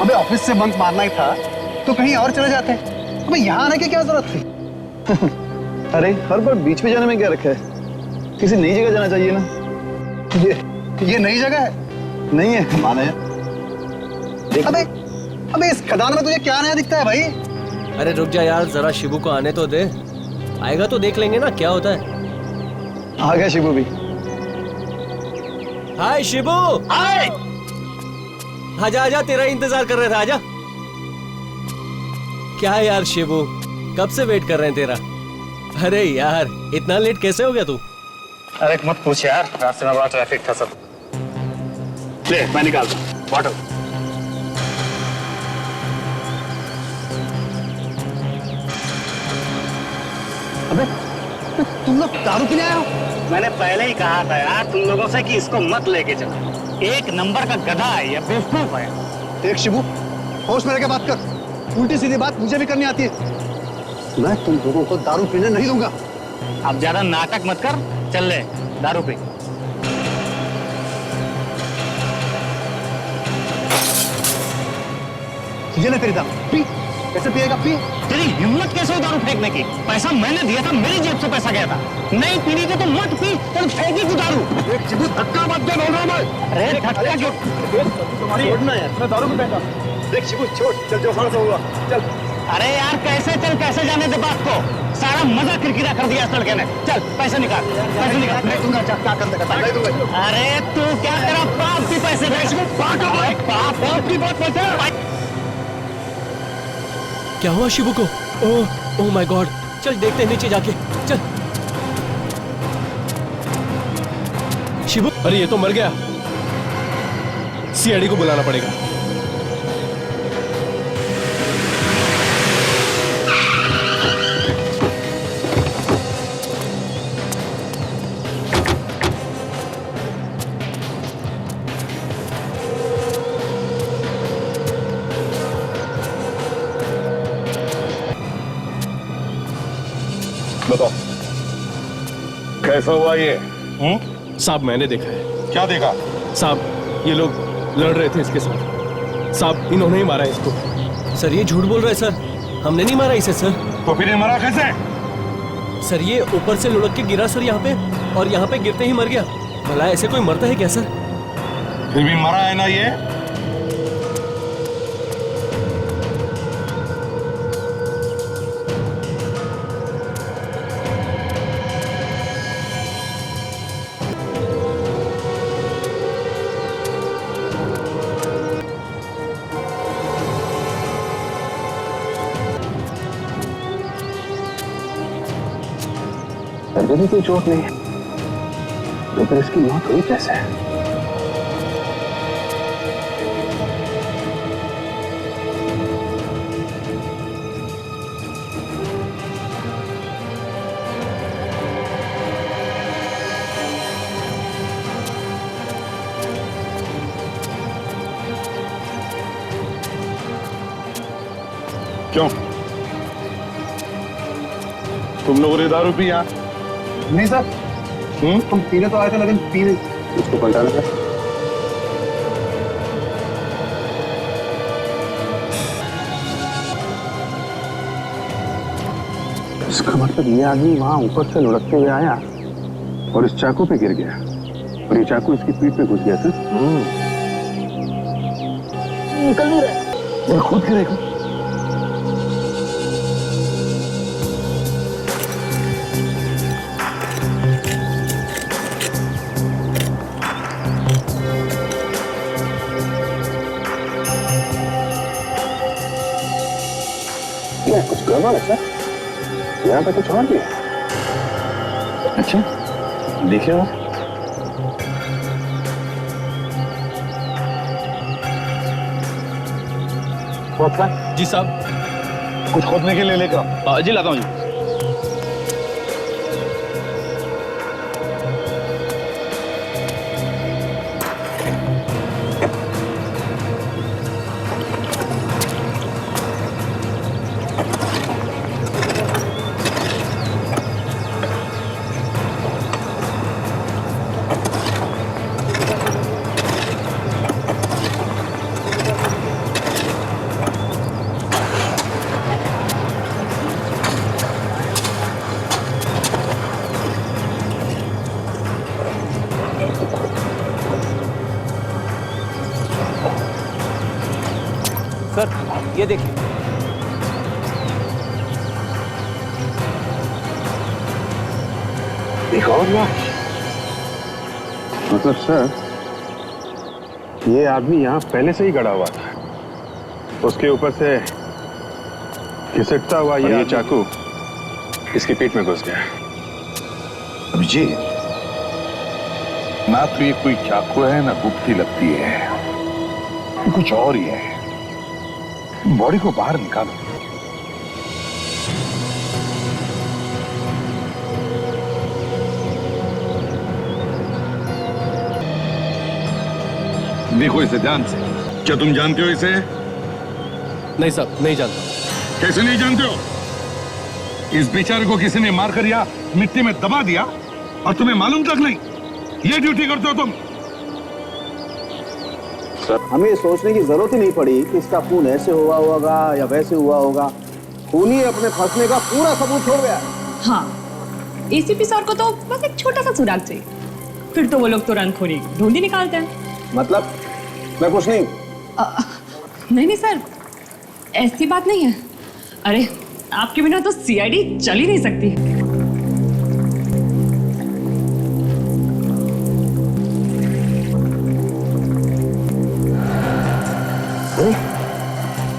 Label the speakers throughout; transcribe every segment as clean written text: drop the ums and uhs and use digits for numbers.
Speaker 1: अबे ऑफिस से बंक मारना ही था तो कहीं और चले जाते। अबे यहाँ आने की क्या जरूरत थी?
Speaker 2: अरे हर बार बीच में जाने में क्या रखा है? किसी नई जगह जाना चाहिए ना।
Speaker 1: ये नई जगह है?
Speaker 2: नहीं है, माने।
Speaker 1: अबे अबे इस खदान में तुझे क्या नया दिखता है भाई?
Speaker 3: अरे रुक जा यार, जरा शिबू को आने तो दे। आएगा तो देख लेंगे ना क्या होता है।
Speaker 2: आ गया शिबू भी।
Speaker 3: हाय शिबू।
Speaker 1: हाय।
Speaker 3: आजा आजा, तेरा इंतजार कर रहे थे, आजा। क्या है यार शिबू, कब से वेट कर रहे हैं तेरा। अरे यार इतना लेट कैसे हो गया तू?
Speaker 1: अरे मत पूछ यार, रास्ते में बड़ा ट्रैफिक था सब। ले मैं निकालता हूँ बॉटल। अबे तुम लोग दारू पीने आए हो?
Speaker 4: मैंने पहले ही कहा था यार तुम लोगों से कि इसको मत लेके चलो। एक नंबर का गधा है ये, बेवकूफ है।
Speaker 1: देख शिबू, होश में रह के बात कर। उल्टी सीधी बात मुझे भी करनी आती है। मैं तुम लोगों को दारू पीने नहीं दूंगा।
Speaker 4: अब ज्यादा नाटक मत कर, चल ले दारू पी।
Speaker 1: ये ले तेरी दारू, पी। कैसे पिएगा? पी।
Speaker 4: तेरी हिम्मत कैसे हो दारू फेंकने की? पैसा मैंने दिया था, मेरी जेब से पैसा गया था। नहीं पीनी थी तो मत पी, तो फेंकी तू दारू।
Speaker 1: देख शिबू, धक्का मत दे, बोल रहा हूं मैं।
Speaker 4: अरे धक्का क्यों?
Speaker 1: छोड़ना यार, मैं दारू में बैठा। देख शिबू छोड़, चल जो होना सो हुआ, चल।
Speaker 4: अरे यार कैसे चल, कैसे जाने दे बात को। सारा मजा किरकिरा कर दिया इस लड़के ने। चल पैसे निकाल, पैसे निकाल।
Speaker 1: नहीं दूंगा, क्या कर देगा? नहीं दूंगा।
Speaker 4: अरे तू क्या, तेरा बाप भी पैसे देगा। बाप की बात पैसे।
Speaker 3: क्या हुआ शिबू को? ओह माय गॉड, चल देखते हैं नीचे जाके, चल। शिबू,
Speaker 5: अरे ये तो मर गया। सीआईडी को बुलाना पड़ेगा।
Speaker 6: बताओ कैसा हुआ ये?
Speaker 5: साहब मैंने देखा है।
Speaker 6: क्या देखा?
Speaker 5: साहब ये लोग लड़ रहे थे इसके साथ। साहब इन्होंने ही मारा है इसको।
Speaker 3: सर ये झूठ बोल रहे हैं सर, हमने नहीं मारा इसे सर।
Speaker 6: तो फिर ये मरा कैसे?
Speaker 3: सर ये ऊपर से लुढ़क के गिरा सर यहाँ पे, और यहाँ पे गिरते ही मर गया। भला ऐसे कोई मरता है क्या सर?
Speaker 6: फिर भी मरा है ना ये?
Speaker 2: भी कोई चोट नहीं है तो फिर इसकी मौत हुई कैसे?
Speaker 6: क्यों तुम लोगों ने दारू पिया?
Speaker 1: नहीं सर, तुम पीने तो आए थे लेकिन पी नहीं।
Speaker 2: उसको पलटाना था। इसका मतलब ये आदमी वहां ऊपर से लुढ़कते हुए आया और इस चाकू पे गिर गया और ये चाकू इसकी पीठ पे घुस गया था। निकल नहीं रहा और खुद गिरेगा। कुछ गड़बड़ है सर, यहाँ पे कुछ और भी है। अच्छा देखिए
Speaker 5: जी साहब।
Speaker 6: कुछ खोदने के लिए लेकर
Speaker 5: जी लाता हूँ जी।
Speaker 3: ये देखिए।
Speaker 2: एक और लाश। मतलब सर, ये आदमी यहाँ पहले से ही गड़ा हुआ था। उसके ऊपर से घिसटता हुआ ये चाकू इसकी पीठ में घुस गया।
Speaker 6: अभिजीत, ना तो ये कोई चाकू है ना गुप्ती लगती है, ये कुछ और ही है। बॉडी को बाहर निकालो। देखो इसे ध्यान से। क्या तुम जानते हो इसे?
Speaker 5: नहीं साहब, नहीं जानता।
Speaker 6: कैसे नहीं जानते हो? इस बेचारे को किसी ने मार कर या मिट्टी में दबा दिया और तुम्हें मालूम तक नहीं। ये ड्यूटी करते हो तुम?
Speaker 7: हमें सोचने की जरूरत ही नहीं पड़ी कि इसका खून ऐसे हुआ होगा या वैसे हुआ होगा। खून ही अपने फंसने का पूरा सबूत छोड़ गया।
Speaker 8: हाँ, एसीपी सर को तो बस एक छोटा सा सुराग चाहिए, फिर तो वो लोग तुरंत खोरी ढूंढी निकालते हैं।
Speaker 7: मतलब मैं कुछ नहीं।
Speaker 8: नहीं सर, ऐसी बात नहीं है। अरे आपके बिना तो सीआईडी चल ही नहीं सकती।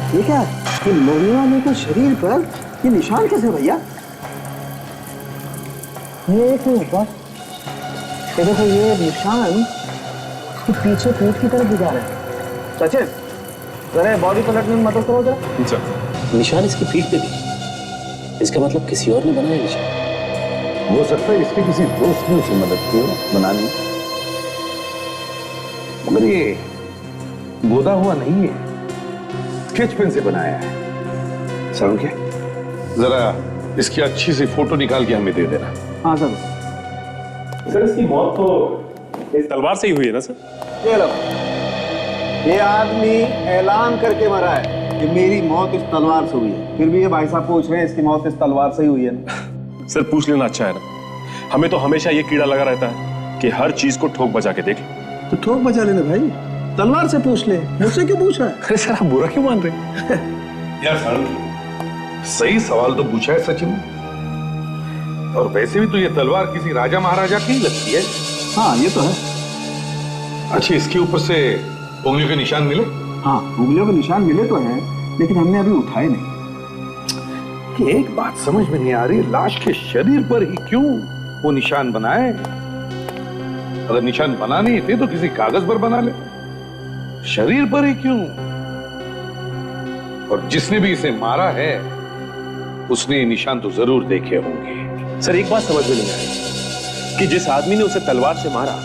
Speaker 7: ये क्या? ये मरने वाले के शरीर पर ये निशान कैसे भैया? ये एक बस, ये देखो ये निशान पीछे पीठ की तरफ दिखा रहा है। सचिन, जरा बॉडी पलटने में मदद करो जरा।
Speaker 9: निशान इसकी पीठ पे भी, इसका मतलब किसी और ने बनाया निशान।
Speaker 6: हो सकता है इसके किसी दोस्त ने उसे मदद की बनाने में, मगर ये गोदा हुआ नहीं है, स्केच पेन से बनाया है। समझे? जरा इसकी अच्छी सी फोटो निकाल के हमें दे देना।
Speaker 7: हाँ सर।
Speaker 5: सर इसकी मौत तो इस तलवार से ही हुई है ना सर?
Speaker 7: ये लो, ये आदमी ऐलान करके मरा है कि मेरी मौत इस तलवार से हुई है। फिर भी ये भाई साहब पूछ रहे हैं इसकी मौत इस तलवार से ही हुई है ना?
Speaker 5: सर पूछ लेना अच्छा है ना। हमें तो हमेशा ये कीड़ा लगा रहता है कि हर चीज को ठोक बजा के देख लो।
Speaker 7: तो ठोक बजा लेना भाई, तलवार से पूछ ले, मुझसे क्यों पूछ रहा है?
Speaker 6: अरे सर आप बुरा क्यों मान रहे हैं? यार सर, सही सवाल तो पूछा है सचिन। और वैसे भी तो ये तलवार किसी राजा महाराजा की ही लगती है।
Speaker 7: हाँ ये तो है।
Speaker 6: अच्छा, इसके ऊपर से उंगलियों के निशान मिले?
Speaker 7: हाँ उंगलियों के निशान मिले तो हैं, लेकिन हमने अभी उठाए नहीं।
Speaker 6: कि एक बात समझ में नहीं आ रही, लाश के शरीर पर ही क्यों वो निशान बनाए? अगर निशान बना नहीं थे तो किसी कागज पर बना ले, शरीर पर ही क्यों? और जिसने भी इसे मारा है उसने ये निशान तो जरूर देखे होंगे।
Speaker 5: सर एक बात समझ में नहीं आई कि जिस आदमी ने उसे तलवार से मारा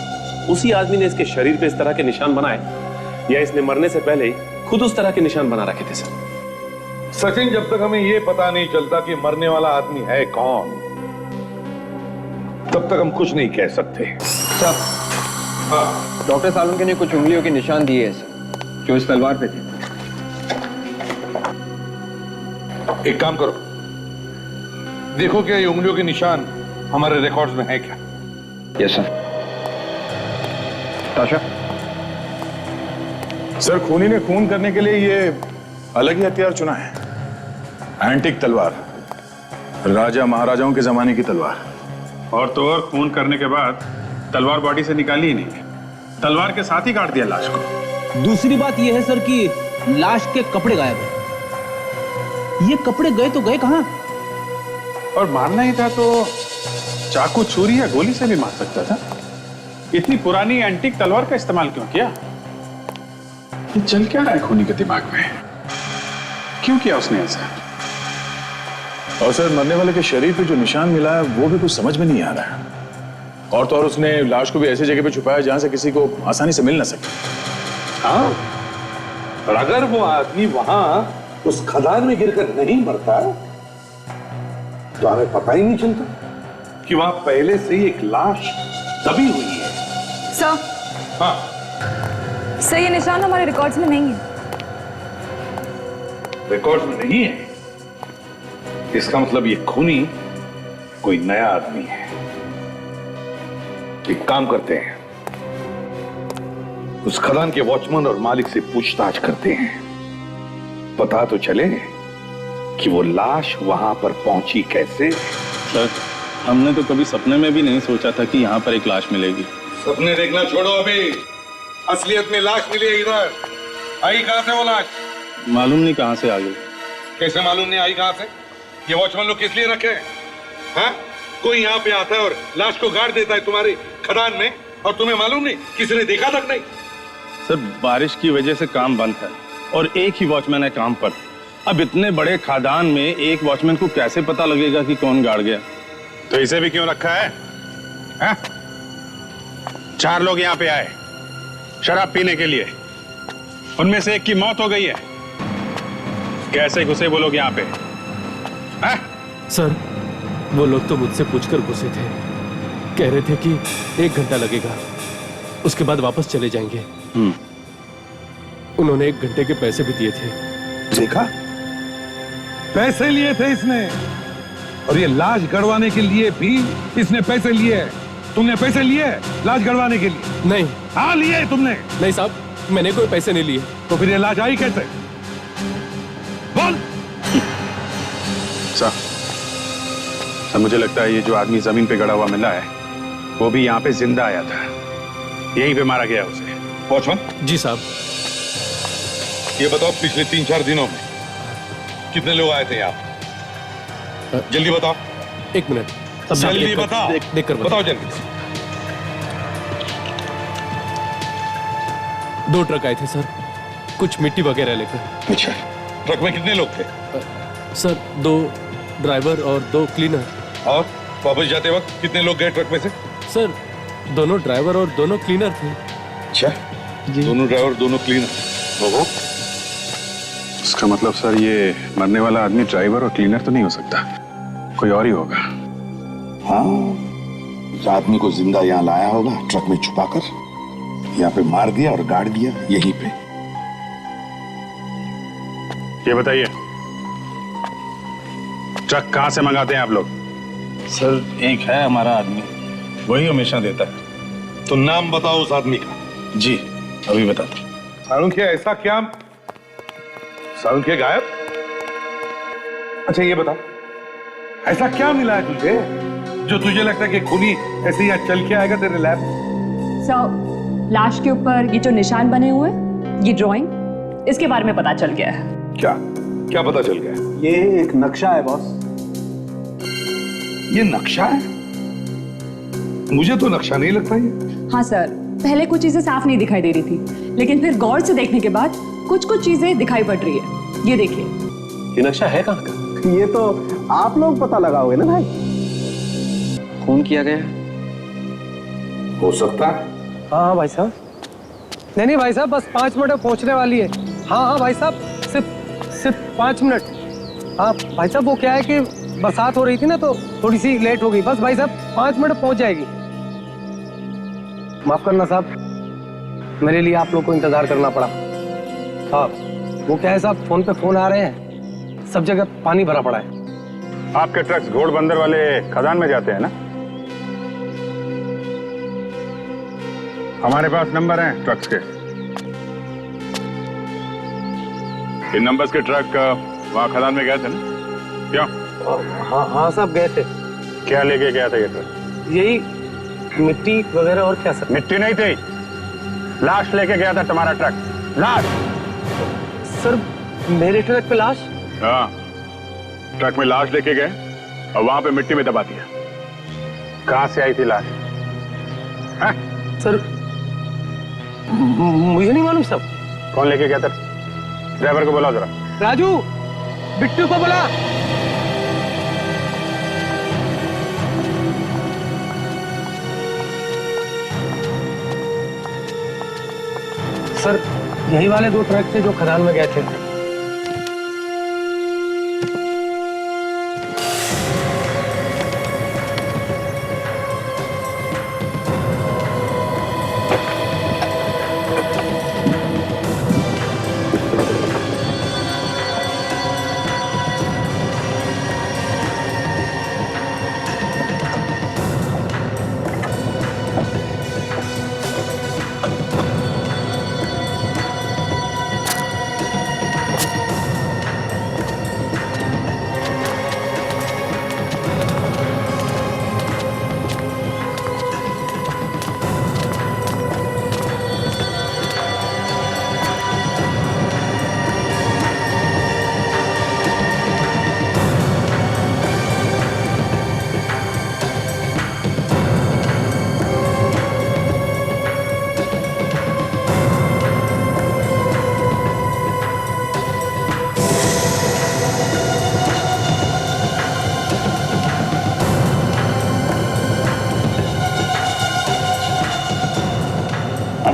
Speaker 5: उसी आदमी ने इसके शरीर पे इस तरह के निशान बनाए, या इसने मरने से पहले ही खुद उस तरह के निशान बना रखे थे। सर
Speaker 6: सचिन, जब तक हमें यह पता नहीं चलता कि मरने वाला आदमी है कौन, तब तक हम कुछ नहीं कह सकते।
Speaker 10: सर, हाँ, डॉक्टर सालुंके ने कुछ उंगलियों के निशान दिए हैं सर, जो इस तलवार पे थे।
Speaker 6: एक काम करो, देखो क्या ये उंगलियों के निशान हमारे रिकॉर्ड्स में है क्या?
Speaker 10: Yes sir.
Speaker 2: ताशा, सर खूनी ने खून करने के लिए ये अलग ही हथियार चुना है। एंटिक तलवार, राजा महाराजाओं के जमाने की तलवार।
Speaker 11: और तो और खून करने के बाद तलवार बॉडी से निकाली ही नहीं, तलवार के साथ ही काट दिया लाश को।
Speaker 12: दूसरी बात यह है सर कि लाश के कपड़े गायब हैं। ये कपड़े गए तो गए कहां?
Speaker 11: और मारना ही था तो चाकू, छुरी या गोली से भी मार सकता था। इतनी पुरानी एंटीक तलवार का इस्तेमाल क्यों किया? ये चल क्या रहा है खूनी के दिमाग में? क्यों किया उसने ऐसा?
Speaker 2: और सर मरने वाले के शरीर पे जो निशान मिला है वो भी कुछ समझ में नहीं आ रहा है। और तो और उसने लाश को भी ऐसी जगह पे छुपाया जहां से किसी को आसानी से मिल ना सके।
Speaker 6: हाँ, और अगर वो आदमी वहां उस खदान में गिरकर नहीं मरता तो हमें पता ही नहीं चलता कि वहां पहले से ही एक लाश दबी हुई है।
Speaker 8: सर,
Speaker 6: हाँ
Speaker 8: सर ये निशान हमारे रिकॉर्ड्स में नहीं है।
Speaker 6: रिकॉर्ड्स में नहीं है? इसका मतलब ये खूनी कोई नया आदमी है। एक काम करते हैं, उस खदान के वॉचमैन और मालिक से पूछताछ करते हैं। पता तो चले कि वो लाश वहां पर पहुंची कैसे।
Speaker 11: सर, हमने तो कभी सपने में भी नहीं सोचा था कि यहाँ पर एक लाश मिलेगी।
Speaker 6: सपने देखना छोड़ो अभी, असलियत में लाश मिली है इधर। आई कहां से वो लाश?
Speaker 11: मालूम नहीं कहाँ से आ गई।
Speaker 6: कैसे मालूम नहीं आई कहां से? ये वॉचमैन लोग किस लिए रखे हैं? हाँ? कोई यहाँ पे आता है और लाश को गाड़ देता है तुम्हारी खदान में, और तुम्हें मालूम नहीं, किसी ने देखा तक नहीं।
Speaker 11: सर, बारिश की वजह से काम बंद है और एक ही वॉचमैन है काम पर। अब इतने बड़े खादान में एक वॉचमैन को कैसे पता लगेगा कि कौन गाड़ गया?
Speaker 2: तो इसे भी क्यों रखा है? हाँ? 4 लोग यहाँ पे आए शराब पीने के लिए, उनमें से एक की मौत हो गई है। कैसे घुसे वो लोग यहाँ पे? हाँ?
Speaker 3: सर, वो लोग तो मुझसे पूछकर घुसे थे। कह रहे थे कि 1 घंटा लगेगा, उसके बाद वापस चले जाएंगे। उन्होंने 1 घंटे के पैसे भी दिए थे।
Speaker 6: देखा, पैसे लिए थे इसने, और ये लाश गड़वाने के लिए भी इसने पैसे लिए। तुमने पैसे लिए लाश गड़वाने के लिए?
Speaker 3: नहीं।
Speaker 6: हाँ, लिए तुमने।
Speaker 3: नहीं साहब, मैंने कोई पैसे नहीं लिए।
Speaker 6: तो फिर ये लाश आई कैसे? बोल।
Speaker 2: सर, मुझे लगता है ये जो आदमी जमीन पे गड़ा हुआ मिला है, वो भी यहाँ पे जिंदा आया था, यहीं पे मारा गया उसे।
Speaker 6: वॉचमैन
Speaker 3: जी साहब।
Speaker 6: ये बताओ, पिछले 3-4 दिनों में कितने लोग आए थे यहाँ? जल्दी बताओ।
Speaker 3: 1 मिनट,
Speaker 6: जल्दी बताओ।
Speaker 3: देख कर
Speaker 6: बताओ जल्दी।
Speaker 3: 2 ट्रक आए थे सर, कुछ मिट्टी वगैरह लेकर।
Speaker 6: अच्छा, ट्रक में कितने लोग थे?
Speaker 3: सर, 2 ड्राइवर और 2 क्लीनर।
Speaker 6: और वापस जाते वक्त कितने लोग गए ट्रक में से?
Speaker 3: सर, दोनों ड्राइवर और दोनों क्लीनर थे।
Speaker 6: अच्छा, दोनों ड्राइवर दोनों क्लीनर।
Speaker 2: इसका मतलब सर, ये मरने वाला आदमी ड्राइवर और क्लीनर तो नहीं हो सकता, कोई और ही होगा।
Speaker 6: हाँ, उस आदमी को जिंदा यहाँ लाया होगा, ट्रक में छुपाकर यहाँ पे मार दिया और गाड़ दिया यहीं पे।
Speaker 2: ये बताइए, ट्रक कहाँ से मंगाते हैं आप लोग?
Speaker 11: सर, एक है हमारा आदमी, वही हमेशा देता है।
Speaker 6: तो नाम बताओ उस आदमी का।
Speaker 11: जी, अभी बताता हूँ।
Speaker 6: सालुंखे, ऐसा क्या? सालुंखे गायब? अच्छा, ये बताओ, ऐसा क्या मिला है तुझे जो तुझे लगता है कि खूनी ऐसे ही चल के आएगा तेरे लैब?
Speaker 8: सर, लाश के ऊपर ये जो निशान बने हुए हैं, ये ड्राइंग, इसके बारे में पता चल गया है।
Speaker 6: क्या क्या पता चल गया?
Speaker 1: ये एक नक्शा है बॉस।
Speaker 6: ये नक्शा है? मुझे तो नक्शा नहीं लगता ये।
Speaker 8: हाँ सर, पहले कुछ चीजें साफ नहीं दिखाई दे रही थी, लेकिन फिर गौर से देखने के बाद कुछ कुछ चीजें दिखाई पड़ रही है। ये देखिए।
Speaker 9: ये नक्शा है कहाँ का?
Speaker 1: ये तो आप लोग पता लगाओगे ना भाई।
Speaker 10: खून किया गया
Speaker 6: हो सकता है।
Speaker 12: हाँ भाई साहब। नहीं भाई साहब, बस 5 मिनट में पहुंचने वाली है। हाँ भाई साहब, सिर्फ 5 मिनट। हाँ भाई साहब, वो क्या है कि बरसात हो रही थी ना, तो थोड़ी सी लेट हो गई। बस भाई साहब 5 मिनट पहुंच जाएगी। माफ करना साहब, मेरे लिए आप लोग को इंतजार करना पड़ा। साहब, वो क्या है साहब, फोन पे फोन आ रहे हैं, सब जगह पानी भरा पड़ा है।
Speaker 2: आपके ट्रक्स घोड़बंदर वाले खदान में जाते हैं ना? हमारे पास नंबर हैं ट्रक्स के। इन नंबर्स के ट्रक वहां खदान में गए थे ना? क्यों?
Speaker 12: हाँ साहब, गए थे।
Speaker 2: क्या लेके गया था ये ट्रक?
Speaker 12: यही मिट्टी वगैरह। और क्या सर?
Speaker 2: मिट्टी नहीं थी, लाश लेके गया था तुम्हारा ट्रक। लाश?
Speaker 12: सर, मेरे ट्रक पे लाश?
Speaker 2: हाँ, ट्रक में लाश लेके गए और वहां पे मिट्टी में दबा दिया। कहां से आई थी लाश? हाँ?
Speaker 12: सर, मुझे नहीं मालूम सब।
Speaker 2: कौन लेके गया था? ड्राइवर को बुलाओ जरा।
Speaker 12: राजू, बिट्टू को बुला। सर, यही वाले 2 ट्रक थे जो खदान में गए थे।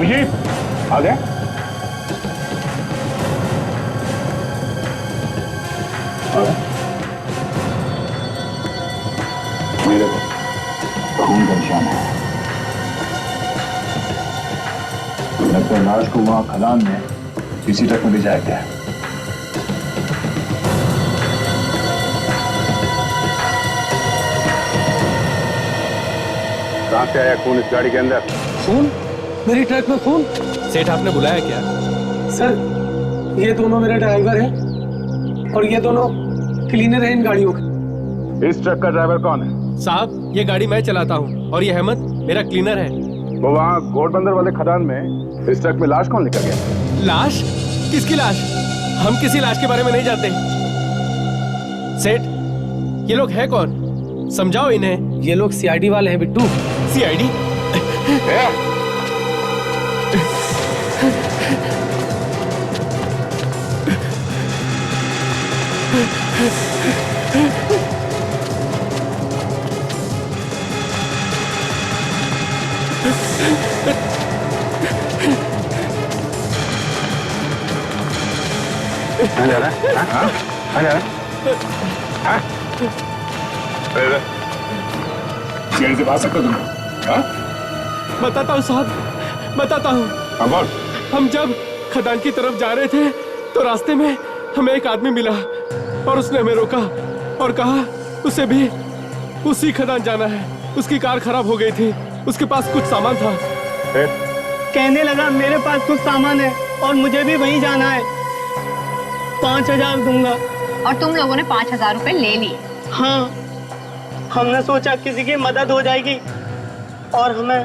Speaker 11: अभिजीत आ गया? मेरे खून का निशान है। लगता है लाश को वहां खदान में इसी ट्रक में ले जाया गया है। कहां से आया खून इस गाड़ी के अंदर?
Speaker 12: खून? मेरी ट्रक में खून?
Speaker 3: सेठ आपने बुलाया क्या?
Speaker 12: सर ये दोनों मेरे ड्राइवर हैं और ये दोनों क्लीनर हैं इन गाड़ियों के।
Speaker 11: इस ट्रक का ड्राइवर कौन है?
Speaker 3: साहब ये गाड़ी मैं चलाता हूँ और ये अहमद मेरा क्लीनर है।
Speaker 11: वो वहाँ घोड़बंदर वाले खदान में इस ट्रक में लाश कौन लेकर गया?
Speaker 3: लाश? किसकी लाश? हम किसी लाश के बारे में नहीं जानते। सेठ ये लोग हैं कौन? समझाओ इन्हें।
Speaker 12: ये लोग सीआईडी वाले हैं बिट्टू।
Speaker 3: सीआईडी?
Speaker 11: जेल से बाहर सकते तुम?
Speaker 3: बताता हूँ साहब, बताता हूँ। हम जब खदान की तरफ जा रहे थे तो रास्ते में हमें एक आदमी मिला और उसने हमें रोका और कहा उसे भी उसी खदान जाना है। उसकी कार खराब हो गई थी, उसके पास कुछ सामान था।
Speaker 4: कहने लगा मेरे पास कुछ सामान है और मुझे भी वहीं जाना है, 5,000 दूंगा।
Speaker 8: और तुम लोगों ने 5,000 रुपए ले लिए?
Speaker 4: हाँ, हमने सोचा किसी की मदद हो जाएगी और हमें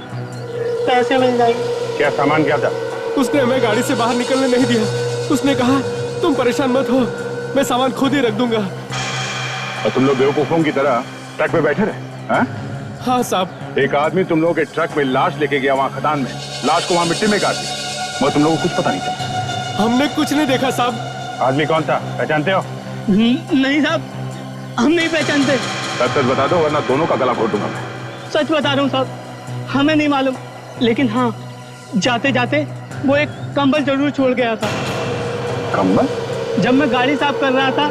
Speaker 4: पैसे मिल जाएंगे।
Speaker 11: क्या सामान क्या था?
Speaker 3: उसने हमें गाड़ी से बाहर निकलने नहीं दिया। उसने कहा तुम परेशान मत हो, मैं सामान खुद ही रख दूंगा।
Speaker 11: और तुम लोग बेवकूफों की तरह ट्रक में बैठे रहे?
Speaker 3: हाँ साहब।
Speaker 11: एक आदमी तुम लोगों के ट्रक में लाश लेके गया वहां खदान में, लाश को वहां मिट्टी में गाड़ दिया, मगर तुम लोगों को कुछ पता नहीं था।
Speaker 3: हमने कुछ नहीं देखा साहब।
Speaker 11: आदमी कौन था, पहचानते हो?
Speaker 4: नहीं साहब, हम नहीं पहचानते।
Speaker 11: सच बता दो वरना दोनों का गला घोट दूंगा मैं।
Speaker 4: सच बता रहा हूँ साहब, हमें नहीं मालूम, लेकिन हाँ जाते जाते वो एक कंबल जरूर छोड़ गया था।
Speaker 11: कंबल?
Speaker 4: जब मैं गाड़ी साफ कर रहा था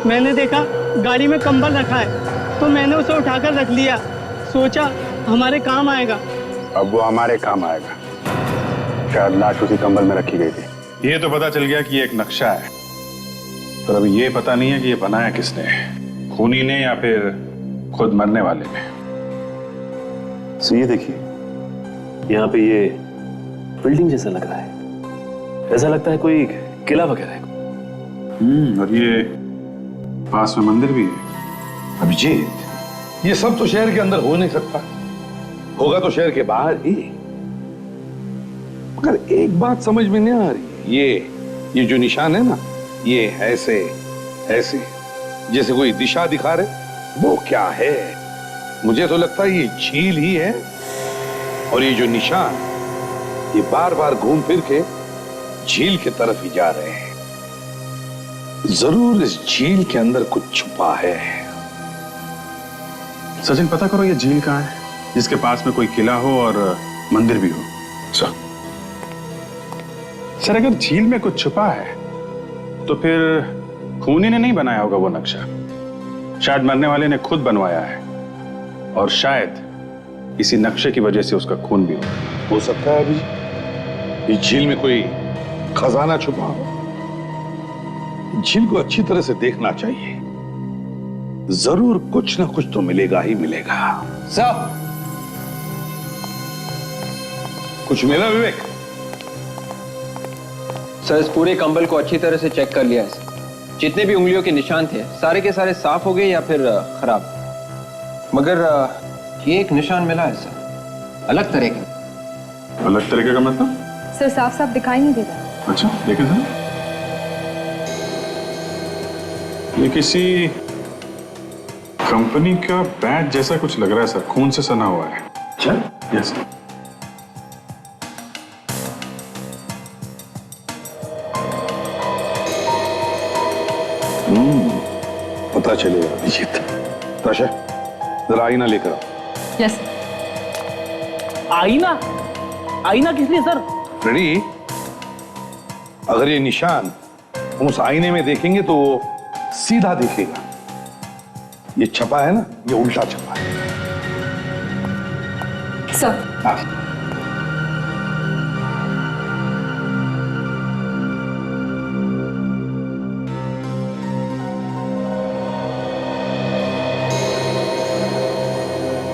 Speaker 4: मैंने देखा गाड़ी में कंबल रखा है तो मैंने उसे उठाकर रख लिया, सोचा हमारे काम आएगा।
Speaker 11: अब वो हमारे काम आएगा। शायद लाश उसी कंबल में रखी गई थी। ये तो पता चल गया कि ये एक नक्शा है, पर अभी ये पता नहीं है कि ये बनाया किसने, खूनी ने या फिर खुद मरने वाले ने।
Speaker 5: सो ये देखिए, यहाँ पे ये बिल्डिंग जैसा लग रहा है, ऐसा लगता है कोई किला वगैरह है।
Speaker 11: और ये पास में मंदिर भी है।
Speaker 6: अभिजीत, ये सब तो शहर के अंदर हो नहीं सकता, होगा तो शहर के बाहर ही। मगर एक बात समझ में नहीं आ रही, ये जो निशान है ना, ये ऐसे ऐसे जैसे कोई दिशा दिखा रहे, वो क्या है? मुझे तो लगता है ये झील ही है, और ये जो निशान ये बार बार घूम फिर के झील की तरफ ही जा रहे हैं। जरूर इस झील के अंदर कुछ छुपा है।
Speaker 11: सचिन पता करो ये झील कहाँ है, जिसके पास में कोई किला हो और मंदिर भी हो। सर अगर झील में कुछ छुपा है तो फिर खूनी ने नहीं बनाया होगा वो नक्शा, शायद मरने वाले ने खुद बनवाया है, और शायद इसी नक्शे की वजह से उसका खून भी
Speaker 6: हो सकता है अभी इस झील में कोई खजाना छुपा हो। झील को अच्छी तरह से देखना चाहिए, जरूर कुछ ना कुछ तो मिलेगा ही मिलेगा।
Speaker 10: साहब
Speaker 6: कुछ मिला विवेक?
Speaker 10: सर इस पूरे कंबल को अच्छी तरह से चेक कर लिया है सर। जितने भी उंगलियों के निशान थे सारे के सारे साफ हो गए या फिर खराब, मगर ये एक निशान मिला है सर, अलग तरह का।
Speaker 11: अलग तरीके का मतलब?
Speaker 8: सर साफ साफ दिखाई नहीं दे रहा।
Speaker 11: अच्छा देखें सर, ये किसी कंपनी का बैच जैसा कुछ लग रहा है सर, खून से सना हुआ है। अच्छा यस।
Speaker 6: पता चलेगा अभिजीत। ताशा जरा आईना लेकर आओ।
Speaker 8: यस।
Speaker 4: आईना? आईना किस लिए सर?
Speaker 6: रेडी? अगर ये निशान हम उस आईने में देखेंगे तो वो सीधा दिखेगा। ये छपा है ना, ये उल्टा छपा है।
Speaker 8: सर
Speaker 6: हाँ।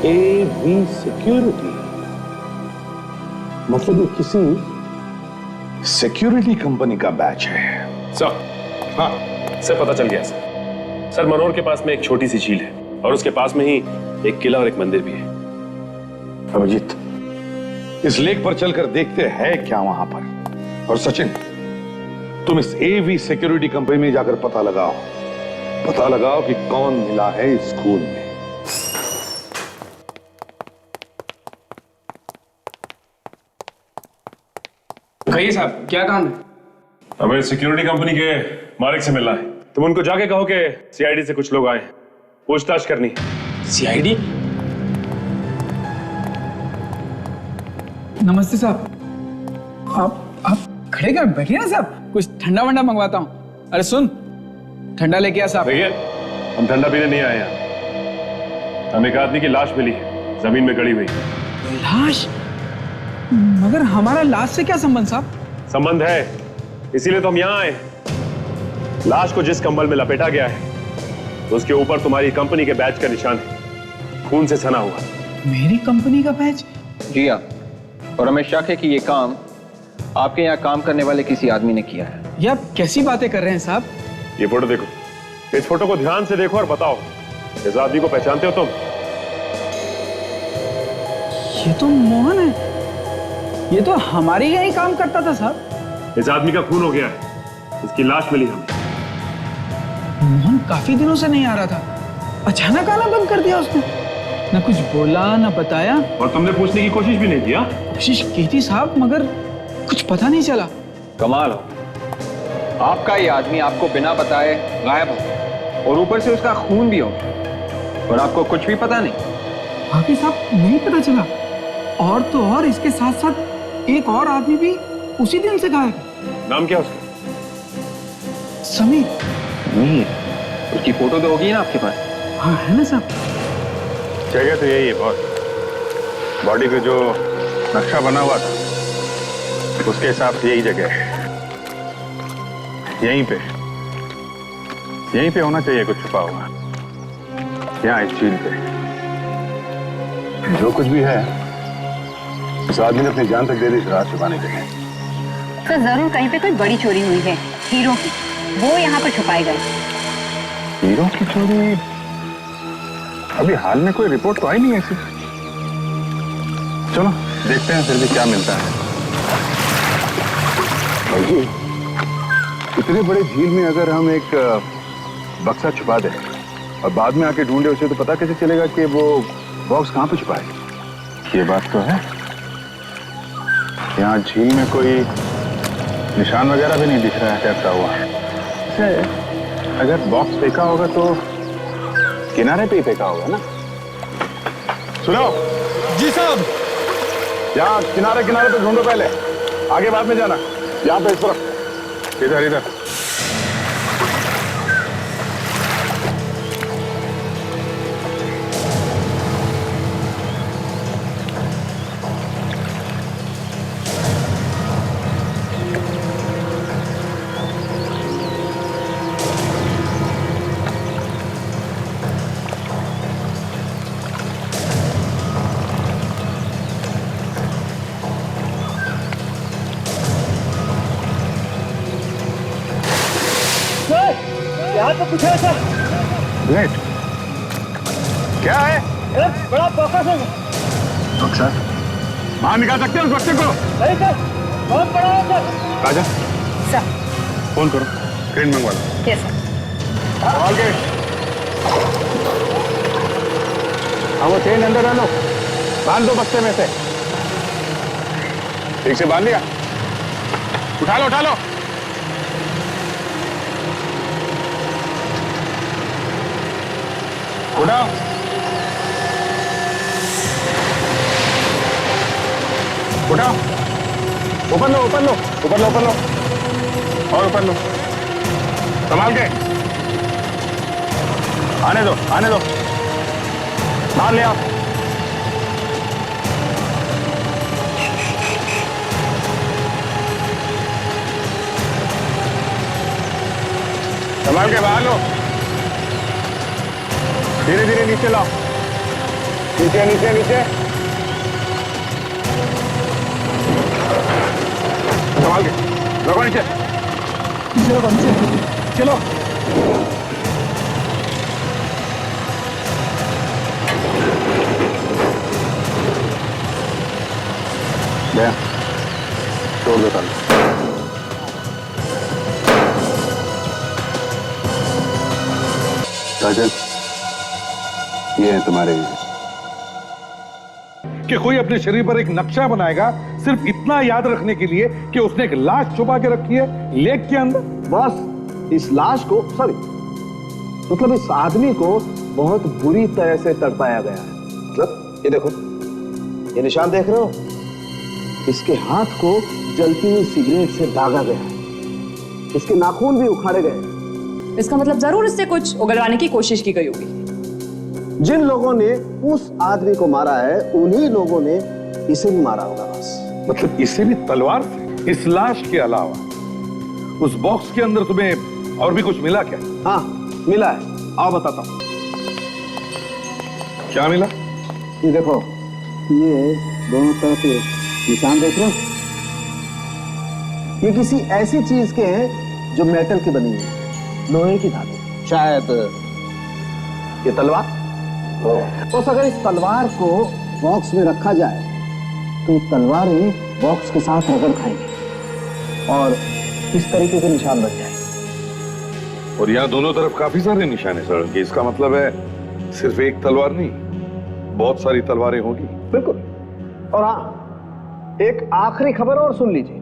Speaker 6: AV सिक्योरिटी मतलब ये किसी सिक्योरिटी कंपनी का बैच है।
Speaker 5: सर, हाँ सर, पता चल गया सर। सर, मनोर के पास में एक छोटी सी झील है और उसके पास में ही एक किला और एक मंदिर भी है।
Speaker 6: अभिजीत, इस लेक पर चलकर देखते हैं क्या वहां पर। और सचिन, तुम इस AV सिक्योरिटी कंपनी में जाकर पता लगाओ कि कौन मिला है इस खून में।
Speaker 3: कहिए साहब, क्या काम है?
Speaker 5: हमें सिक्योरिटी कंपनी के मालिक से मिलना है। तुम उनको जाके कहो कि CID से कुछ लोग आए, पूछताछ करनी।
Speaker 3: CID?
Speaker 13: नमस्ते साहब। आप खड़े कर बैठिए ना साहब, कुछ ठंडा वंडा मंगवाता हूँ। अरे सुन, ठंडा लेके आ साहब।
Speaker 5: भैया, हम ठंडा पीने नहीं आए यहाँ। हमें एक आदमी की लाश मिली है, जमीन में गड़ी हुई।
Speaker 13: लाश? मगर हमारा लाश से क्या संबंध साहब?
Speaker 5: संबंध है, इसीलिए तो हम यहाँ आए। लाश को जिस कंबल में लपेटा गया है उसके ऊपर तुम्हारी कंपनी के बैच का निशान है, खून से सना हुआ।
Speaker 13: मेरी कंपनी का बैच?
Speaker 10: जी हाँ, और हमें शक है कि ये काम आपके यहाँ काम करने वाले किसी आदमी ने किया है।
Speaker 13: ये आप कैसी बातें कर रहे हैं साहब?
Speaker 5: ये फोटो देखो, इस फोटो को ध्यान से देखो और बताओ, इस आदमी को पहचानते हो तुम?
Speaker 13: ये तो मोहन है, ये तो हमारे यहाँ ही काम करता था साहब।
Speaker 5: इस आदमी का खून हो गया है, इसकी लाश मिली हमें।
Speaker 13: मोहन काफी दिनों से नहीं आ रहा था, अचानक आना बंद कर दिया उसने। ना कुछ बोला ना बताया।
Speaker 5: और तुमने पूछने की कोशिश भी नहीं किया?
Speaker 13: कोशिश की थी साहब, मगर कुछ पता नहीं चला।
Speaker 10: कमाल हो, आपका ये आदमी आपको बिना बताए गायब हो और ऊपर से उसका खून भी हो और आपको कुछ भी पता नहीं।
Speaker 13: बाकी साहब नहीं पता चला, और तो और इसके साथ साथ एक और आदमी भी उसी दिन से गायब।
Speaker 5: नाम क्या उसका?
Speaker 13: समीर।
Speaker 10: उसकी फोटो तो होगी ना आपके पास?
Speaker 13: हाँ है ना साहब।
Speaker 2: जगह तो यही है बॉस, बॉडी पे जो नक्शा बना हुआ था उसके हिसाब से यही जगह है। यहीं पे होना चाहिए कुछ छुपा हुआ, यहाँ इस झील पे।
Speaker 1: जो कुछ भी है उस आदमी ने अपनी जान तक दे दी इस रात छुपाने के लिए।
Speaker 14: तो जरूर कहीं पे कोई बड़ी चोरी हुई है हीरो की, वो यहाँ पर छुपाए गए।
Speaker 2: हीरो की चोरी? अभी हाल में कोई रिपोर्ट तो आई नहीं ऐसी। चलो देखते हैं फिर भी क्या मिलता है।
Speaker 1: भाई जी, इतने बड़े झील में अगर हम एक बक्सा छुपा दें और बाद में आके ढूंढे उसे, तो पता कैसे चलेगा कि वो बॉक्स कहाँ पे छुपा है?
Speaker 2: ये बात तो है, यहाँ झील में कोई निशान वगैरह भी नहीं दिख रहा है टैपता हुआ। अगर बॉक्स फेंका होगा तो किनारे पे ही फेंका होगा ना। सुनो
Speaker 3: जी साहब।
Speaker 2: यहाँ किनारे पे ढूंढो, पहले आगे बाद में जाना। यहाँ पे इस तरफ, इधर।
Speaker 4: यहाँ तो कुछ है सर।
Speaker 2: ग्रेट, क्या है?
Speaker 4: बड़ा बॉक्स है
Speaker 2: बक्सा? बाहर निकाल सकते हैं उस बक्से को?
Speaker 4: नहीं सर, बहुत बड़ा है सर।
Speaker 2: राजा
Speaker 14: सर
Speaker 2: फोन करो, ट्रेन मंगवा लो।
Speaker 14: Yes sir.
Speaker 2: All get. हाँ, वो ट्रेन अंदर डालो, बांध दो बक्से में से। ठीक से बांध लिया? उठा लो। उठाओ। ऊपर लो ऊपर लो ऊपर लो ऊपर लो और ऊपर लो, संभाल के। आने दो बाहर ले आओ। संभाल के बाहर लो, धीरे धीरे नीचे लाओ, नीचे नीचे नीचे, संभाल के लगो नीचे, चलो। गया छोड़ दो ताला।
Speaker 1: साजन, ये है तुम्हारे
Speaker 6: कि कोई अपने शरीर पर एक नक्शा बनाएगा सिर्फ इतना याद रखने के लिए कि उसने एक लाश छुपा के रखी है लेक के अंदर।
Speaker 7: बस इस लाश को मतलब इस आदमी को बहुत बुरी तरह से तड़पाया गया है। मतलब ये देखो, ये निशान देख रहे हो, इसके हाथ को जलती हुई सिगरेट से दागा गया है, इसके नाखून भी उखाड़े गए।
Speaker 8: इसका मतलब जरूर इससे कुछ उगलवाने की कोशिश की गई होगी।
Speaker 7: जिन लोगों ने उस आदमी को मारा है उन्हीं लोगों ने इसे भी मारा होगा। बस
Speaker 6: मतलब इसे भी तलवार से? इस लाश के अलावा उस बॉक्स के अंदर तुम्हें और भी कुछ मिला क्या?
Speaker 7: हाँ मिला है, आओ बताता हूँ।
Speaker 6: क्या मिला?
Speaker 7: ये देखो, ये दोनों तरफ के निशान देख रहे हो, ये किसी ऐसी चीज के हैं जो मेटल की बनी है, लोहे की धातु, शायद ये तलवार। तो अगर इस तलवार को बॉक्स में रखा जाए तो तलवारें बॉक्स के साथ रगड़ खाएंगे और इस तरीके के निशान बन जाएंगे।
Speaker 6: और यहाँ दोनों तरफ काफी सारे निशान है सर, इसका मतलब है सिर्फ एक तलवार नहीं, बहुत सारी तलवारें होगी।
Speaker 7: बिल्कुल। और हाँ, एक आखिरी खबर और सुन लीजिए।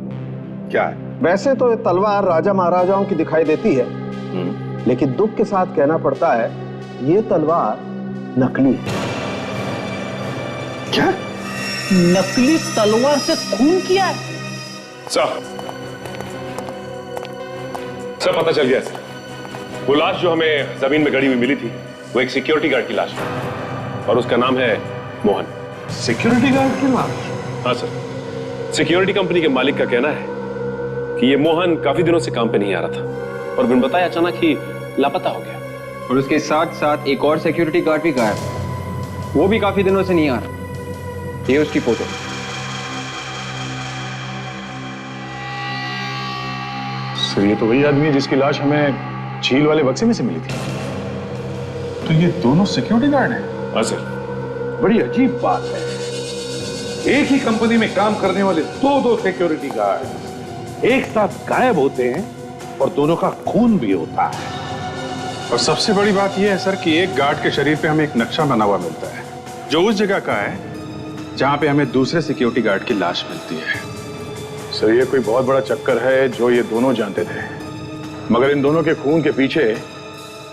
Speaker 6: क्या है?
Speaker 7: वैसे तो ये तलवार राजा महाराजाओं की दिखाई देती है, लेकिन दुख के साथ कहना पड़ता है ये तलवार नकली है।
Speaker 6: क्या?
Speaker 4: नकली तलवार से खून किया है?
Speaker 5: सर पता चल गया सर। वो लाश जो हमें जमीन में गड़ी हुई मिली थी वो एक सिक्योरिटी गार्ड की लाश है और उसका नाम है मोहन।
Speaker 6: सिक्योरिटी गार्ड की लाश?
Speaker 5: हाँ सर, सिक्योरिटी कंपनी के मालिक का कहना है कि ये मोहन काफी दिनों से काम पे नहीं आ रहा था और बिन बताए अचानक ही लापता हो गया।
Speaker 10: और उसके साथ साथ एक और सिक्योरिटी गार्ड भी गायब, वो भी काफी दिनों से नहीं आ रहा। ये उसकी फोटो।
Speaker 11: सर ये तो वही आदमी है जिसकी लाश हमें झील वाले बक्से में से मिली थी। तो ये दोनों सिक्योरिटी गार्ड हैं?
Speaker 5: हाँ सर।
Speaker 6: बड़ी अजीब बात है, एक ही कंपनी में काम करने वाले दो सिक्योरिटी गार्ड एक साथ गायब होते हैं और दोनों का खून भी होता है।
Speaker 2: और सबसे बड़ी बात यह है सर कि एक गार्ड के शरीर पे हमें एक नक्शा बना हुआ मिलता है जो उस जगह का है जहां पे हमें दूसरे सिक्योरिटी गार्ड की लाश मिलती है।
Speaker 11: सर ये कोई बहुत बड़ा चक्कर है जो ये दोनों जानते थे, मगर इन दोनों के खून के पीछे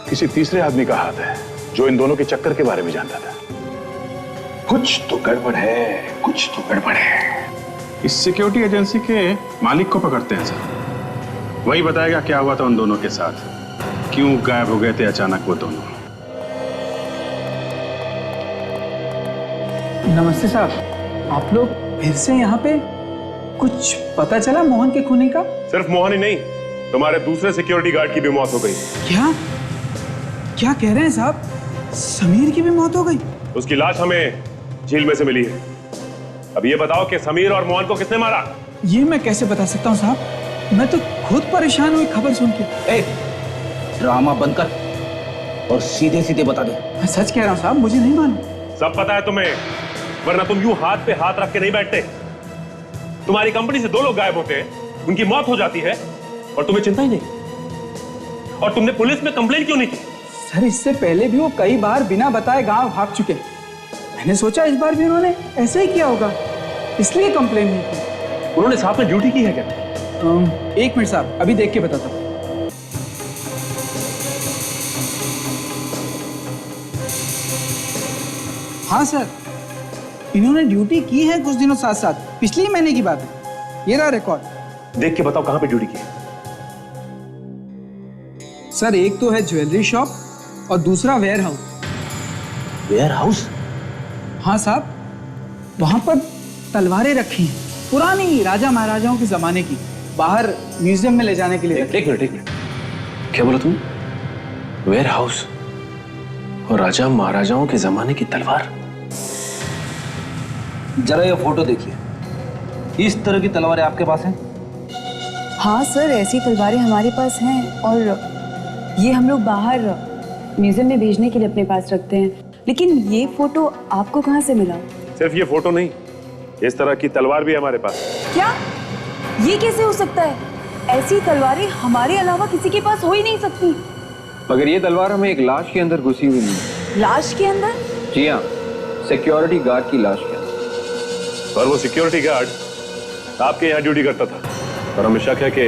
Speaker 11: किसी तीसरे आदमी का हाथ है जो इन दोनों के चक्कर के बारे में जानता था।
Speaker 6: कुछ तो गड़बड़ है, कुछ तो गड़बड़ है।
Speaker 2: इस सिक्योरिटी एजेंसी के मालिक को पकड़ते हैं सर, वही बताएगा क्या हुआ था उन दोनों के साथ, क्यों गायब हो गए थे अचानक वो दोनों।
Speaker 13: नमस्ते साहब, आप लोग फिर से यहाँ पे? कुछ पता चला मोहन के खूनी का?
Speaker 5: सिर्फ मोहन ही नहीं, तुम्हारे दूसरे सिक्योरिटी गार्ड की भी मौत हो गई।
Speaker 13: क्या क्या कह रहे हैं साहब? समीर की भी मौत हो गई?
Speaker 5: उसकी लाश हमें झील में से मिली है। अब ये बताओ कि समीर और मोहन को किसने मारा?
Speaker 13: ये मैं कैसे बता सकता हूँ साहब, मैं तो खुद परेशान हुई खबर सुन के।
Speaker 7: ड्रामा बंद कर और सीधे सीधे बता दे।
Speaker 13: मैं सच कह रहा हूँ साहब, मुझे नहीं मालूम।
Speaker 5: सब पता है तुम्हें, वरना तुम यूं हाथ पे हाथ रख के नहीं बैठते। तुम्हारी कंपनी से 2 लोग गायब होते हैं, उनकी मौत हो जाती है और तुम्हें चिंता ही नहीं। और तुमने पुलिस में कंप्लेंट क्यों नहीं की?
Speaker 13: सर इससे पहले भी वो कई बार बिना बताए गांव भाग चुके, मैंने सोचा इस बार भी उन्होंने ऐसा ही किया होगा, इसलिए कंप्लेन नहीं की।
Speaker 5: उन्होंने साथ में ड्यूटी की है क्या?
Speaker 13: 1 मिनट साहब, अभी देख के बताता हूँ। हाँ सर, इन्होंने ड्यूटी की है कुछ दिनों साथ साथ, पिछले ही महीने की बात है। ये रहा रिकॉर्ड।
Speaker 5: देख के बताओ कहां पे ड्यूटी की है?
Speaker 13: सर एक तो है ज्वेलरी शॉप और दूसरा वेयर हाउस।
Speaker 9: Ware house?
Speaker 13: हाँ साहब, वहां पर तलवारें रखी हैं, पुरानी राजा महाराजाओं के जमाने की, बाहर म्यूजियम में ले जाने के लिए।
Speaker 9: एक मिनट, क्या बोला तुम? वेयर हाउस और राजा महाराजाओं के जमाने की तलवार? जरा ये फोटो देखिए, इस तरह की तलवारें आपके पास हैं?
Speaker 15: हाँ सर, ऐसी तलवारें हमारे पास हैं और ये हम लोग बाहर म्यूजियम में भेजने के लिए अपने पास रखते हैं। लेकिन ये फोटो आपको कहाँ से मिला?
Speaker 5: सिर्फ ये फोटो नहीं, इस तरह की तलवार भी हमारे पास।
Speaker 15: क्या? ये कैसे हो सकता है? ऐसी तलवारें हमारे अलावा किसी के पास हो ही नहीं सकती।
Speaker 10: मगर ये तलवार हमें एक लाश के अंदर घुसी हुई मिली।
Speaker 15: लाश के अंदर?
Speaker 10: जी हाँ, सिक्योरिटी गार्ड की लाश के अंदर।
Speaker 5: और वो सिक्योरिटी गार्ड आपके यहाँ ड्यूटी करता था और हमें शक है कि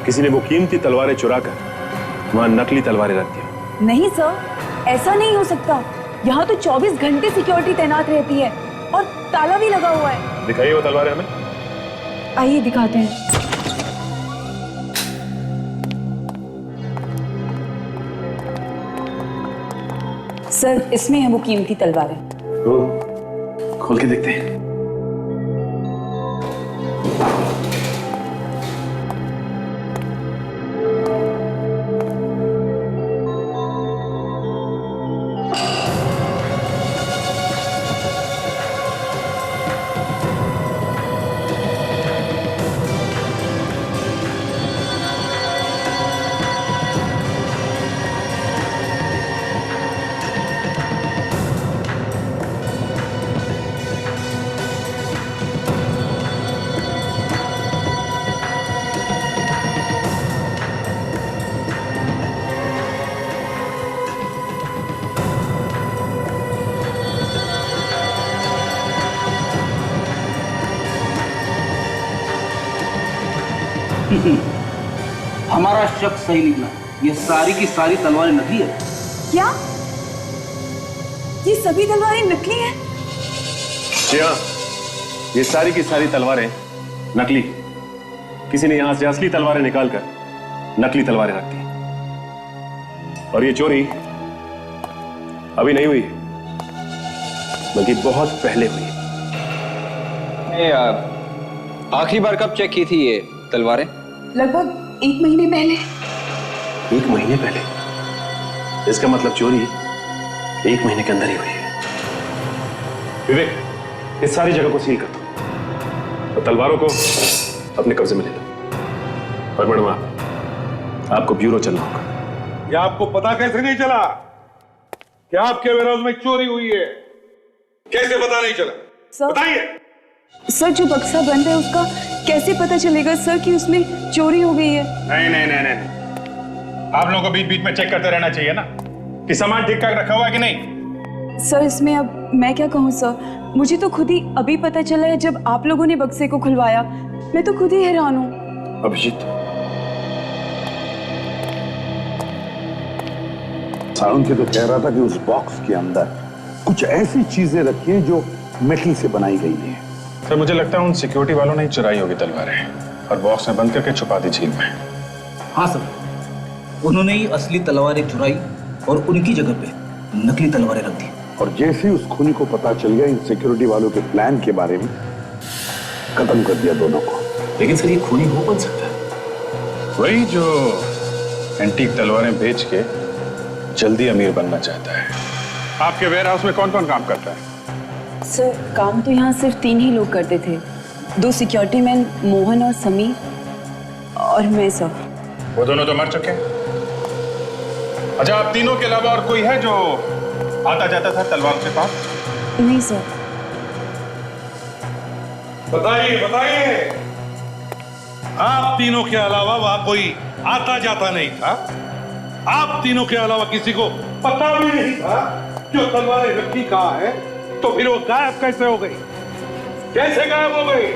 Speaker 5: किसी ने वो कीमती तलवारें चुराकर वहां नकली तलवारें रख दी।
Speaker 15: नहीं सर, ऐसा नहीं हो सकता। यहाँ तो 24 घंटे सिक्योरिटी तैनात रहती है और ताला भी लगा हुआ है।
Speaker 5: दिखाइए वो तलवारें हमें।
Speaker 15: आइए दिखाते हैं। सर इसमें है वो कीमती तलवारें।
Speaker 9: खोल के देखते हैं। हमारा शक सही निकला, ये सारी की सारी तलवारें नकली है।
Speaker 15: क्या? ये सभी तलवारें नकली हैं?
Speaker 5: जी हाँ, ये सारी की सारी तलवारें नकली। किसी ने यहां से असली तलवारें निकालकर नकली तलवारें रख दी। और ये चोरी अभी नहीं हुई, बल्कि बहुत पहले हुई।
Speaker 10: आखिरी बार कब चेक की थी ये तलवारें?
Speaker 15: लगभग 1 महीने पहले।
Speaker 9: 1 महीने पहले? इसका मतलब चोरी 1 महीने के अंदर ही हुई है।
Speaker 5: विवेक, इस सारी जगह को सील कर दो और तलवारों को अपने कब्जे में ले लो। और मैडम आपको ब्यूरो चलना होगा।
Speaker 6: ये आपको पता कैसे नहीं चला कि आपके वेयरहाउस में चोरी हुई है? कैसे पता नहीं चला? बताइए।
Speaker 15: सर जो बक्सा बंद है उसका कैसे पता चलेगा सर कि उसमें चोरी हो गई है?
Speaker 2: नहीं। आप लोगों को बीच बीच में चेक करते रहना चाहिए ना कि सामान ठीक ठाक रखा हुआ है कि नहीं।
Speaker 15: सर इसमें अब मैं क्या कहूँ सर, मुझे तो खुद ही अभी पता चला है जब आप लोगों ने बक्से को खुलवाया। मैं तो खुद ही हैरान हूँ।
Speaker 1: अभिजीत, सारुण के तो कह रहा था कि उस बॉक्स के अंदर कुछ ऐसी चीजें रखी हैं जो मेटल से बनाई गई हैं।
Speaker 2: सर मुझे लगता है उन सिक्योरिटी वालों ने चुराई होगी तलवारें और बॉक्स में बंद करके छुपा दी झील में।
Speaker 9: हाँ सर, उन्होंने ही असली तलवारें चुराई और उनकी जगह पे नकली तलवारें रख दी।
Speaker 1: और जैसे ही उस खूनी को पता चल गया इन सिक्योरिटी वालों के प्लान के बारे में, खत्म कर दिया दोनों को।
Speaker 9: लेकिन सर ये खूनी हो कौन सकता है?
Speaker 2: वही जो एंटीक तलवारें बेच के जल्दी अमीर बनना चाहता है। आपके वेयर हाउस में कौन कौन काम करता है?
Speaker 15: सर काम तो यहाँ सिर्फ 3 ही लोग करते थे, 2 सिक्योरिटी मैन मोहन और समीर और मैं सर।
Speaker 2: वो दोनों तो मर चुके हैं। अच्छा, आप तीनों के अलावा और कोई है जो आता जाता था तलवार के पास?
Speaker 15: नहीं सर।
Speaker 6: बताइए। आप तीनों के अलावा वहां कोई आता जाता नहीं था? आप तीनों के अलावा किसी को पता भी नहीं था जो तलवारें रखी कहाँ है? तो फिर वो गायब कैसे हो गई? कैसे गायब हो गई?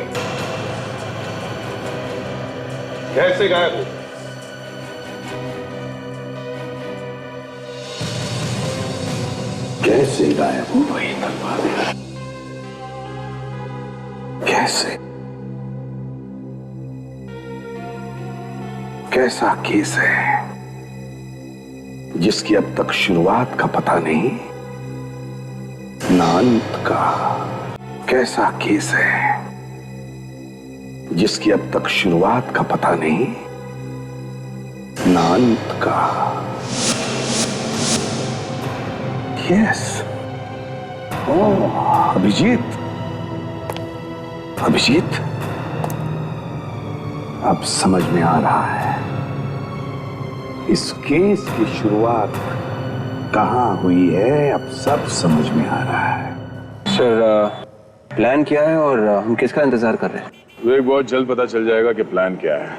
Speaker 6: कैसे गायब हो?
Speaker 1: कैसे गायब हो गई तलवारें? कैसे?
Speaker 6: कैसा केस है जिसकी अब तक शुरुआत का पता नहीं ना अंत का। कैसा केस है जिसकी अब तक शुरुआत का पता नहीं ना अंत का। यस, ओह अभिजीत, अभिजीत अब समझ में आ रहा है इस केस की शुरुआत कहां हुई है। अब सब समझ में आ रहा है।
Speaker 10: सर प्लान क्या है और हम किसका इंतजार कर रहे हैं?
Speaker 1: विवेक, बहुत जल्द पता चल जाएगा कि प्लान क्या है।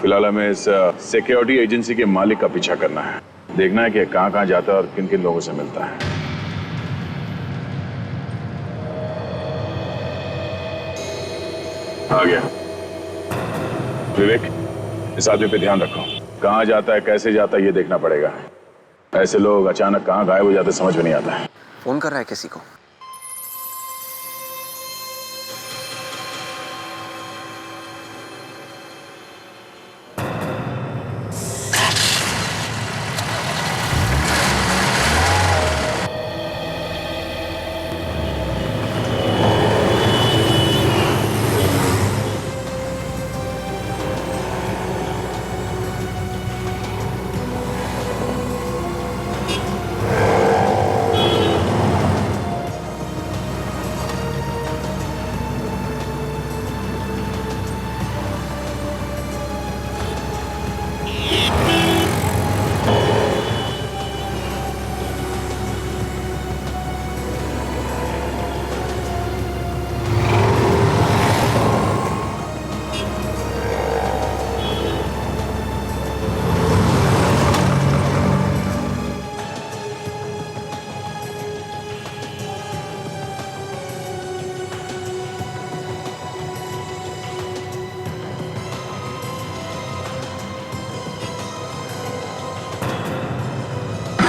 Speaker 1: फिलहाल हमें इस सिक्योरिटी एजेंसी के मालिक का पीछा करना है, देखना है कि कहां कहां जाता है और किन किन लोगों से मिलता है। आ गया। विवेक, इस आदमी पे ध्यान रखो, कहां जाता है कैसे जाता है ये देखना पड़ेगा। ऐसे लोग अचानक कहां गायब हो जाते समझ में नहीं आता है।
Speaker 10: फोन कर रहा है किसी को?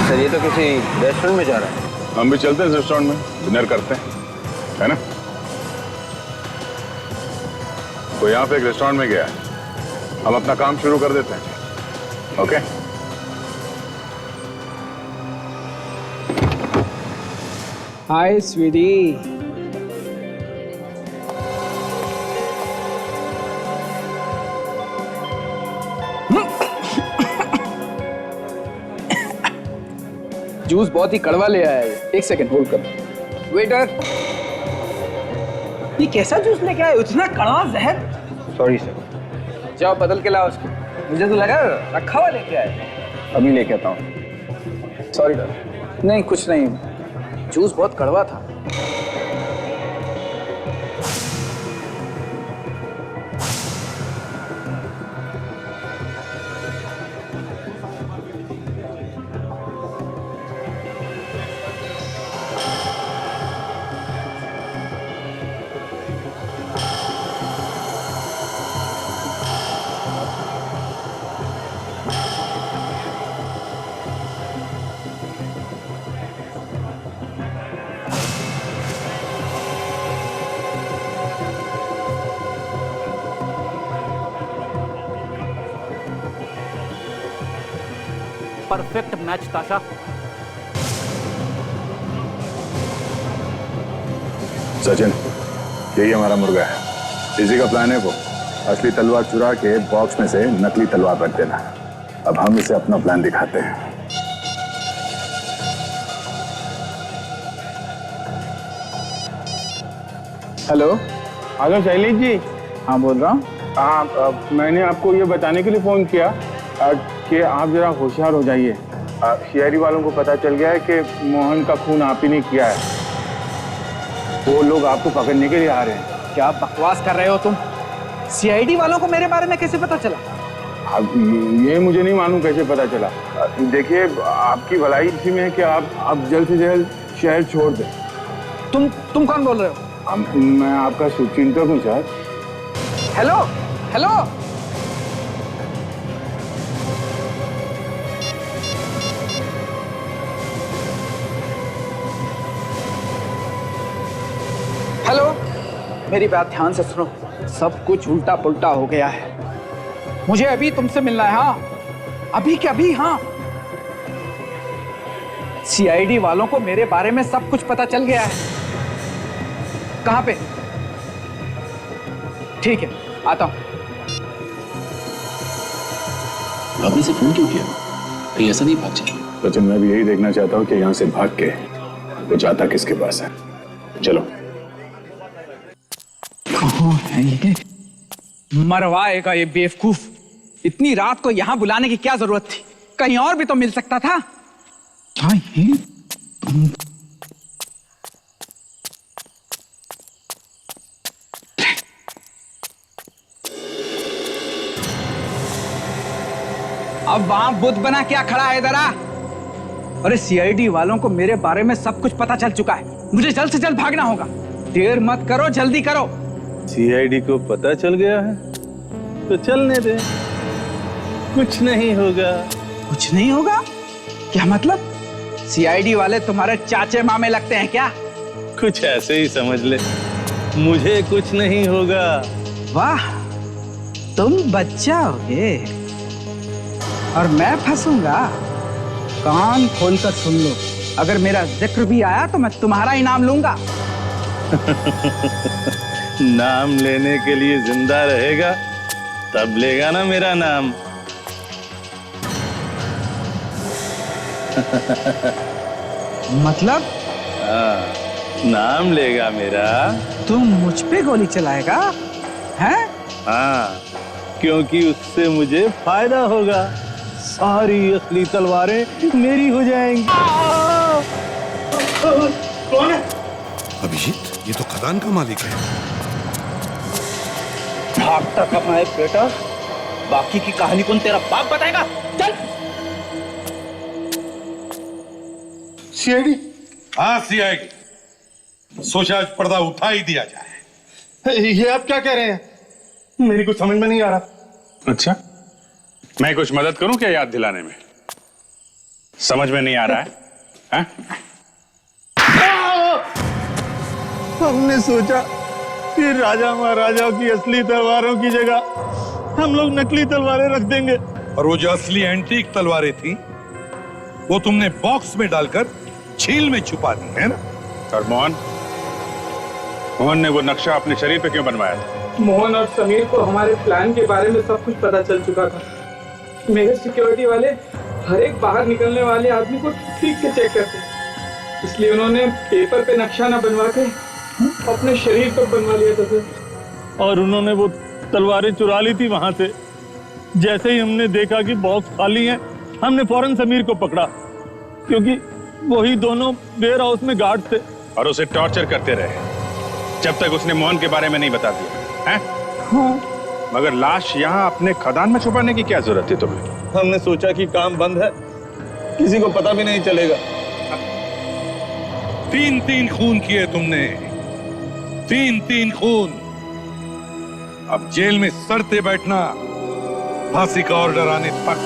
Speaker 10: सर ये तो किसी रेस्टोरेंट में जा रहा है।
Speaker 1: हम भी चलते हैं रेस्टोरेंट में, डिनर करते हैं, है ना? तो यहाँ पे एक रेस्टोरेंट में गया है, हम अपना काम शुरू कर देते हैं। ओके?
Speaker 13: हाय स्वीटी। जूस बहुत ही कड़वा ले आया है। एक सेकंड होल्ड कर। वेटर, ये कैसा जूस लेके आए? इतना कड़वा जहर।
Speaker 10: Sorry sir.
Speaker 13: जाओ बदल के लाओ उसको। मुझे तो लगा रखा हुआ लेके आए।
Speaker 10: अभी लेके आता हूँ।
Speaker 13: सॉरी नहीं, कुछ नहीं, जूस बहुत कड़वा था।
Speaker 16: परफेक्ट मैच ताशा।
Speaker 1: सचिन, यही हमारा मुर्गा है। इसी का प्लान है वो असली तलवार चुरा के बॉक्स में से नकली तलवार रख देना। अब हम इसे अपना प्लान दिखाते हैं।
Speaker 17: Hello hello Shailesh ji. हाँ बोल रहा हूँ। हाँ, मैंने आपको ये बताने के लिए फ़ोन किया कि आप ज़रा होशियार हो जाइए। सीआईडी वालों को पता चल गया है कि मोहन का खून आप ही ने किया है। वो लोग आपको पकड़ने के लिए आ रहे हैं।
Speaker 13: क्या बकवास कर रहे हो तुम? सीआईडी वालों को मेरे बारे में कैसे पता चला?
Speaker 17: अब ये मुझे नहीं मालूम कैसे पता चला। देखिए, आपकी भलाई इसी में है कि आप जल्द से जल्द शहर छोड़ दें।
Speaker 13: तुम कौन बोल रहे हो?
Speaker 17: मैं आपका शुभचिंतक हूँ सर।
Speaker 13: हेलो हेलो, हेलो, मेरी बात ध्यान से सुनो। सब कुछ उल्टा पुल्टा हो गया है। मुझे अभी तुमसे मिलना है। हाँ, अभी क्या अभी? हाँ, सीआईडी वालों को मेरे बारे में सब कुछ पता चल गया है। कहां पे? ठीक है, आता हूं।
Speaker 9: आपने से फोन क्यों किया? कहीं ऐसा नहीं भाग जाए?
Speaker 1: तो मैं भी यही देखना चाहता हूँ कि यहाँ से भाग के वो जाता किसके पास है। चलो।
Speaker 13: कहाँ है ये? मरवाएगा ये बेवकूफ। इतनी रात को यहां बुलाने की क्या जरूरत थी? कहीं और भी तो मिल सकता था। क्या ये? अब वहां बुद्ध बना क्या खड़ा है इधर आ? अरे सीआईडी वालों को मेरे बारे में सब कुछ पता चल चुका है। मुझे जल्द से जल्द भागना होगा। देर मत करो, जल्दी करो।
Speaker 6: सीआईडी को पता चल गया है तो चलने दे, कुछ नहीं होगा।
Speaker 13: कुछ नहीं होगा? क्या मतलब? सीआईडी वाले तुम्हारे चाचे मामे लगते हैं क्या?
Speaker 6: कुछ ऐसे ही समझ ले, मुझे कुछ नहीं होगा।
Speaker 13: वाह, तुम बच्चा होगे और मैं फंसूंगा। कान खोलकर सुन लो, अगर मेरा जिक्र भी आया तो मैं तुम्हारा ही नाम लूंगा।
Speaker 6: नाम लेने के लिए जिंदा रहेगा तब लेगा ना मेरा नाम।
Speaker 13: मतलब?
Speaker 6: हाँ, नाम लेगा मेरा।
Speaker 13: तुम मुझ पे गोली चलाएगा? हैं?
Speaker 6: हाँ, क्योंकि उससे मुझे फायदा होगा। सारी असली तलवारें मेरी हो जाएंगी।
Speaker 16: कौन है? अभिजीत, ये तो खदान का मालिक है।
Speaker 13: भागता कब है बेटा? बाकी की कहानी कौन तेरा बाप बताएगा? चल।
Speaker 16: सीआईडी?
Speaker 6: हाँ, सीआईडी। सोचा आज पर्दा उठा ही दिया जाए।
Speaker 16: ये आप क्या कह रहे हैं? मेरी कुछ समझ में नहीं आ रहा।
Speaker 2: अच्छा, मैं कुछ मदद करूं क्या याद दिलाने में? समझ में नहीं आ रहा है?
Speaker 6: हमने सोचा कि राजा महाराजाओं की असली तलवारों की जगह हम लोग नकली तलवारें रख देंगे।
Speaker 18: और वो जो असली एंटीक तलवारें थी वो तुमने बॉक्स में डालकर झील में छुपा दी है ना?
Speaker 2: और मोहन ने वो नक्शा अपने शरीर पे क्यों बनवाया था?
Speaker 13: मोहन और समीर को हमारे प्लान के बारे में सब कुछ पता चल चुका था। मेरे सिक्योरिटी वाले हर एक बाहर निकलने वाले आदमी को ठीक से चेक करते हैं, इसलिए उन्होंने पेपर पे नक्शा ना बनवा के अपने शरीर पर बनवा लिया था सर।
Speaker 6: और उन्होंने वो तलवारें चुरा ली थी वहां से। जैसे ही हमने देखा कि बॉक्स खाली है, हमने फौरन समीर को पकड़ा, क्योंकि वही दोनों वेयर हाउस में गार्ड थे।
Speaker 2: और उसे टॉर्चर करते रहे जब तक उसने मोहन के बारे में नहीं बता दिया है?
Speaker 6: हाँ।
Speaker 2: मगर लाश यहाँ अपने खदान में छुपाने की क्या जरूरत थी तुम्हें?
Speaker 6: हमने सोचा कि काम बंद है, किसी को पता भी नहीं चलेगा।
Speaker 18: 3-3 खून किए तुमने, 3-3 खून। अब जेल में सड़ते बैठना, फांसी का ऑर्डर आने तक।